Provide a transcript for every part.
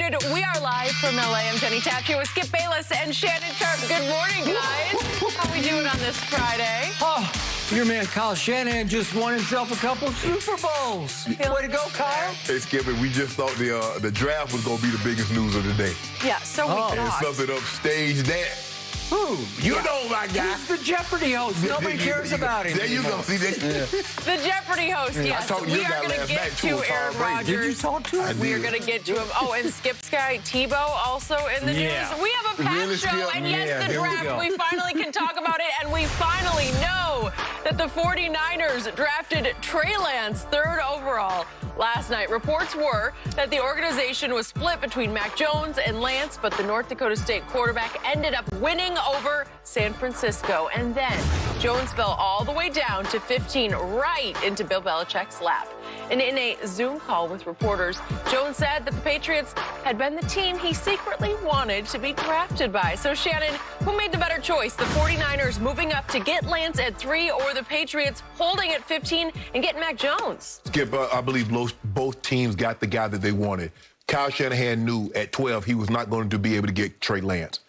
Undisputed. We are live from LA. I'm Jenny Taft here with Skip Bayless and Shannon Sharp. Good morning, guys. How we doing on this Friday? Oh, your man Kyle Shannon just won himself a couple of Super Bowls. Way to go, Kyle. Hey, Skip, we just thought the draft was going to be the biggest news of the day. Yeah, so we And thought. something upstaged that. Who? You know my guy. He's the Jeopardy host. Nobody cares about him. There you go. anymore. See that? The Jeopardy host, yes. talked to We your are guy going to last get night, too, to with Aaron Tom Brady. Rodgers. Did you talk to him? We are going to get to him. Oh, and Skip's guy, Tebow, also in the Yeah. news. We have a packed Really, show, Skip? and yes, Yeah, the here we draft. go. We finally can talk about it, and we finally know that the 49ers drafted Trey Lance, 3rd overall, last night. Reports were that the organization was split between Mac Jones and Lance, but the North Dakota State quarterback ended up winning over San Francisco. And then Jones fell all the way down to 15, right into Bill Belichick's lap. And in a Zoom call with reporters, Jones said that the Patriots had been the team he secretly wanted to be drafted by. So, Shannon, who made the better choice? The 49ers moving up to get Lance at 3, or the Patriots holding at 15 and getting Mac Jones? Skip, I believe both teams got the guy that they wanted. Kyle Shanahan knew at 12 he was not going to be able to get Trey Lance.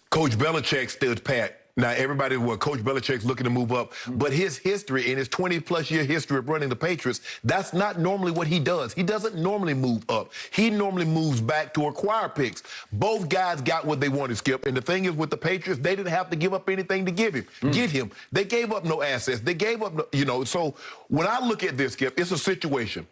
Coach Belichick stood pat. Now, everybody, Coach Belichick's looking to move up, but his history, in his 20-plus year history of running the Patriots, that's not normally what he does. He doesn't normally move up. He normally moves back to acquire picks. Both guys got what they wanted, Skip, and the thing is with the Patriots, they didn't have to give up anything to get him. They gave up no assets. They gave up, so when I look at this, Skip, it's a situation.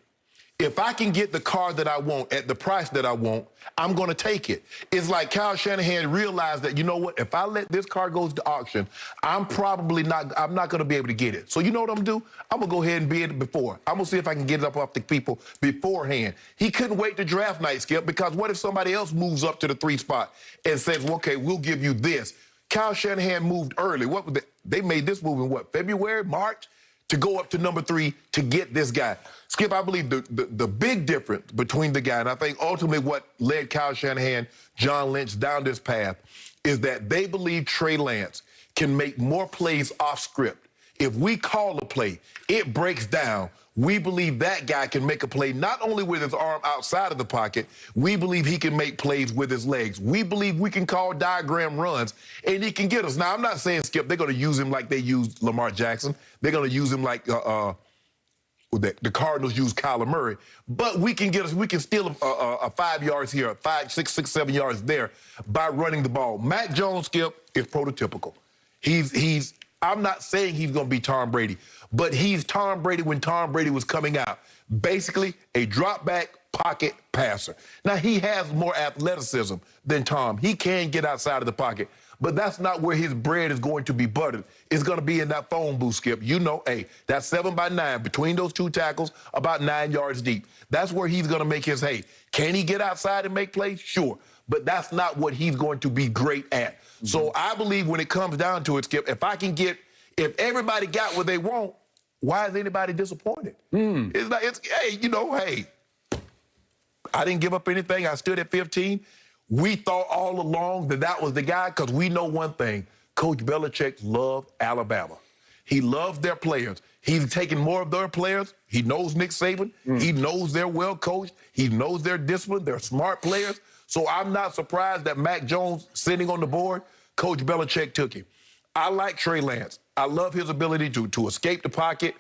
If I can get the car that I want at the price that I want, I'm going to take it. It's like Kyle Shanahan realized that, you know what, if I let this car go to auction, I'm not going to be able to get it. So you know what I'm going to do? I'm going to go ahead and bid it before. I'm going to see if I can get it up off the people beforehand. He couldn't wait to draft night, Skip, because what if somebody else moves up to the 3 spot and says, well, okay, we'll give you this. Kyle Shanahan moved early. They made this move in February, March? To go up to number 3 to get this guy. Skip, I believe the big difference between the guy, and I think ultimately what led Kyle Shanahan, John Lynch down this path, is that they believe Trey Lance can make more plays off script. If we call a play, it breaks down. We believe that guy can make a play not only with his arm outside of the pocket, we believe he can make plays with his legs. We believe we can call diagram runs, and he can get us. Now, I'm not saying, Skip, they're going to use him like they used Lamar Jackson. They're going to use him like the Cardinals used Kyler Murray. But we can steal a 5 yards here, 5, 6, 7 yards there by running the ball. Mac Jones, Skip, is prototypical. I'm not saying he's going to be Tom Brady, but he's Tom Brady when Tom Brady was coming out. Basically, a drop-back pocket passer. Now, he has more athleticism than Tom. He can get outside of the pocket, but that's not where his bread is going to be buttered. It's going to be in that phone booth, Skip. You know, hey, that's 7 by 9 between those 2 tackles, about 9 yards deep. That's where he's going to make his hay. Can he get outside and make plays? Sure. But that's not what he's going to be great at. So I believe when it comes down to it, Skip, if everybody got what they want, why is anybody disappointed? Hey, I didn't give up anything. I stood at 15. We thought all along that was the guy because we know one thing. Coach Belichick loved Alabama. He loves their players. He's taking more of their players. He knows Nick Saban. He knows they're well coached. He knows they're disciplined. They're smart players. So I'm not surprised that Mac Jones sitting on the board, Coach Belichick took him. I like Trey Lance. I love his ability to escape the pocket.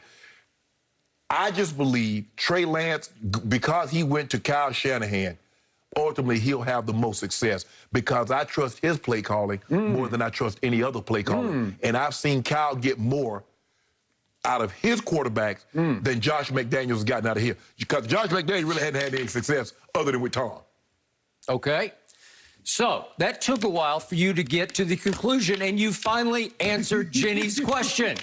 I just believe Trey Lance, because he went to Kyle Shanahan, ultimately he'll have the most success because I trust his play calling more than I trust any other play calling. And I've seen Kyle get more out of his quarterbacks than Josh McDaniels has gotten out of here. Because Josh McDaniels really hadn't had any success other than with Tom. Okay. So that took a while for you to get to the conclusion, and you finally answered Jenny's question.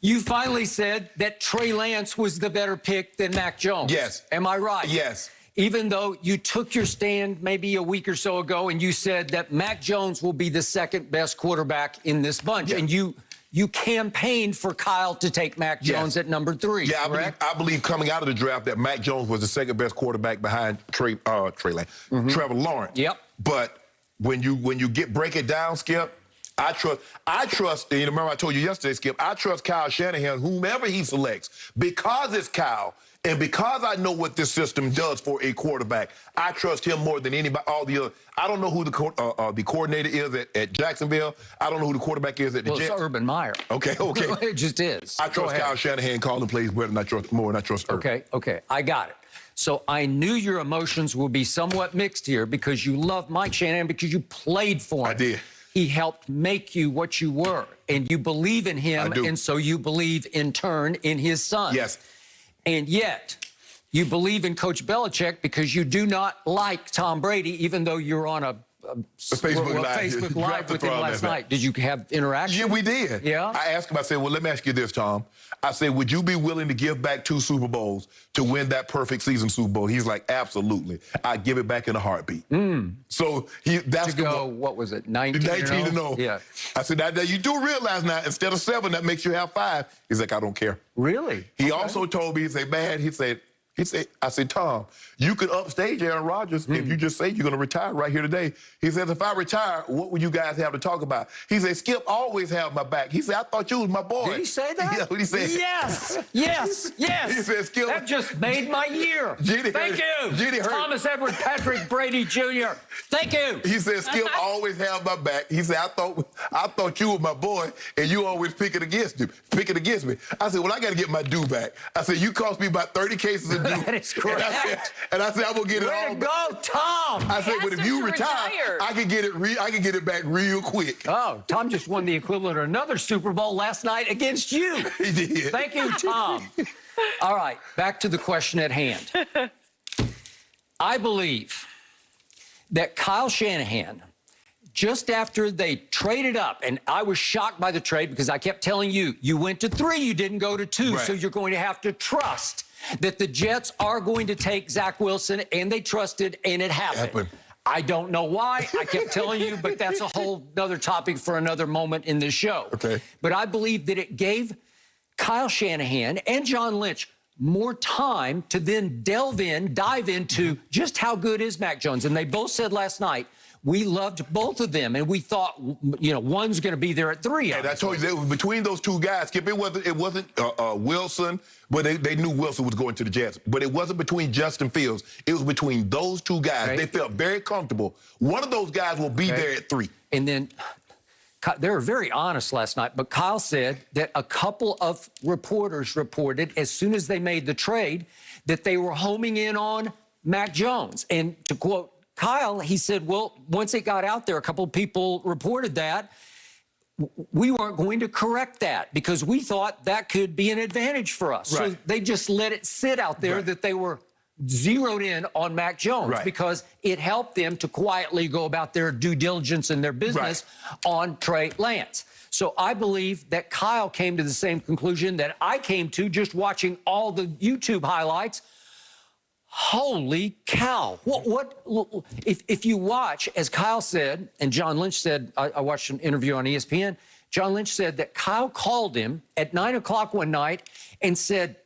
You finally said that Trey Lance was the better pick than Mac Jones. Yes. Am I right? Yes. Even though you took your stand maybe a week or so ago and you said that Mac Jones will be the second best quarterback in this bunch. Yeah. And you campaigned for Kyle to take Mac Jones at number 3. Yeah, I believe coming out of the draft that Mac Jones was the second best quarterback behind Trey Lance, Trevor Lawrence. Yep. But when you break it down, Skip, I trust, and you remember I told you yesterday, Skip, I trust Kyle Shanahan, whomever he selects, because it's Kyle And because I know what this system does for a quarterback, I trust him more than anybody, all the other. I don't know who the coordinator is at Jacksonville. I don't know who the quarterback is at the Jets. It's Urban Meyer. Okay. It just is. I trust Kyle Shanahan calling plays better than I trust Urban. Okay, I got it. So I knew your emotions would be somewhat mixed here because you love Mike Shanahan because you played for him. I did. He helped make you what you were, and you believe in him, I do. and so you believe in turn in his son. Yes. And yet, you believe in Coach Belichick because you do not like Tom Brady, even though you're on a Facebook Live with him last night. Did you have interaction? Yeah, we did. Yeah? I asked him, I said, well, let me ask you this, Tom. I said, would you be willing to give back 2 Super Bowls to win that perfect season Super Bowl? He's like, absolutely. I give it back in a heartbeat. So that's to go, what was it, 19 to 0? Yeah. I said, now you do realize now, instead of 7, that makes you have 5. He's like, I don't care. Really? He also told me, he said, man, I said, Tom, you could upstage Aaron Rodgers if you just say you're going to retire right here today. He said, if I retire, what would you guys have to talk about? He said, Skip always have my back. He said, I thought you was my boy. Did he say that? Yeah, what he said. Yes. He said, Skip. That just made my year. Thank you. Thomas Edward Patrick Brady Jr. Thank you. He said, Skip always have my back. He said, I thought you were my boy, and you always pick it against me. I said, well, I got to get my due back. I said, you cost me about 30 cases of due. That is correct. And I said, I'm gonna get it all back. Go, Tom. I said, but if you retire, I can get it back real quick. Oh, Tom just won the equivalent of another Super Bowl last night against you. He did. Thank you, Tom. All right, back to the question at hand. I believe that Kyle Shanahan, just after they traded up, and I was shocked by the trade because I kept telling you, you went to 3, you didn't go to 2, right. So you're going to have to trust that the Jets are going to take Zach Wilson, and they trusted, and it happened. I don't know why. I kept telling you, but that's a whole other topic for another moment in this show. Okay. But I believe that it gave Kyle Shanahan and John Lynch more time to then dive into just how good is Mac Jones. And they both said last night, we loved both of them, and we thought, one's going to be there at 3. And I told you, between those 2 guys, Skip, it wasn't Wilson, but they knew Wilson was going to the Jets. But it wasn't between Justin Fields. It was between those 2 guys. Okay. They felt very comfortable. One of those guys will be there at 3. And then they were very honest last night, but Kyle said that a couple of reporters reported as soon as they made the trade that they were homing in on Mac Jones. And to quote Kyle, he said, well, once it got out there, a couple of people reported that, we weren't going to correct that because we thought that could be an advantage for us. Right. So they just let it sit out there that they were zeroed in on Mac Jones because it helped them to quietly go about their due diligence and their business on Trey Lance. So I believe that Kyle came to the same conclusion that I came to just watching all the YouTube highlights. Holy cow. If you watch, as Kyle said, and John Lynch said, I watched an interview on ESPN, John Lynch said that Kyle called him at 9 o'clock one night and said,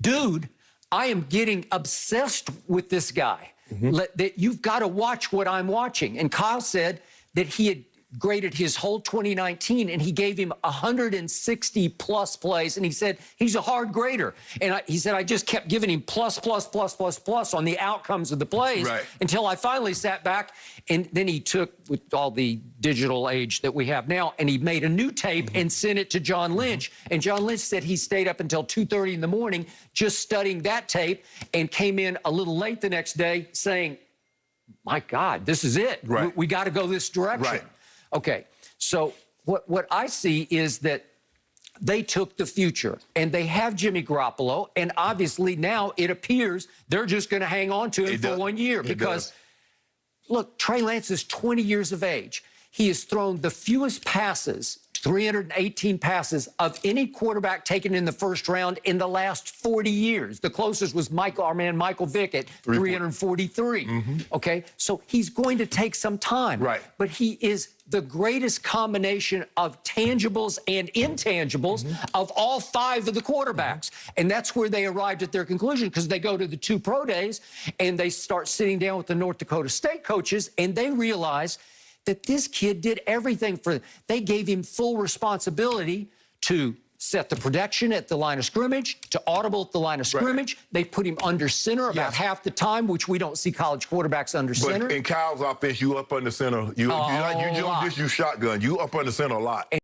dude, I am getting obsessed with this guy. That you've got to watch what I'm watching. And Kyle said that he had graded his whole 2019, and he gave him 160-plus plays, and he said he's a hard grader. And he said, I just kept giving him plus on the outcomes of the plays until I finally sat back, and then he took, with all the digital age that we have now, and he made a new tape and sent it to John Lynch. And John Lynch said he stayed up until 2:30 in the morning just studying that tape and came in a little late the next day saying, my God, this is it. We got to go this direction. Okay, so what I see is that they took the future, and they have Jimmy Garoppolo, and obviously now it appears they're just going to hang on to him for 1 year because, look, Trey Lance is 20 years of age. He has thrown the fewest passes, 318 passes, of any quarterback taken in the first round in the last 40 years. The closest was our man Michael Vick at 343. Okay, so he's going to take some time. But he is the greatest combination of tangibles and intangibles of all 5 of the quarterbacks. And that's where they arrived at their conclusion, because they go to the 2 pro days and they start sitting down with the North Dakota State coaches, and they realize that this kid did everything for them. They gave him full responsibility to set the protection at the line of scrimmage, to audible at the line of scrimmage. They put him under center about half the time, which we don't see college quarterbacks under center. But in Kyle's offense, you up under center. You don't just use shotgun. You up under center a lot.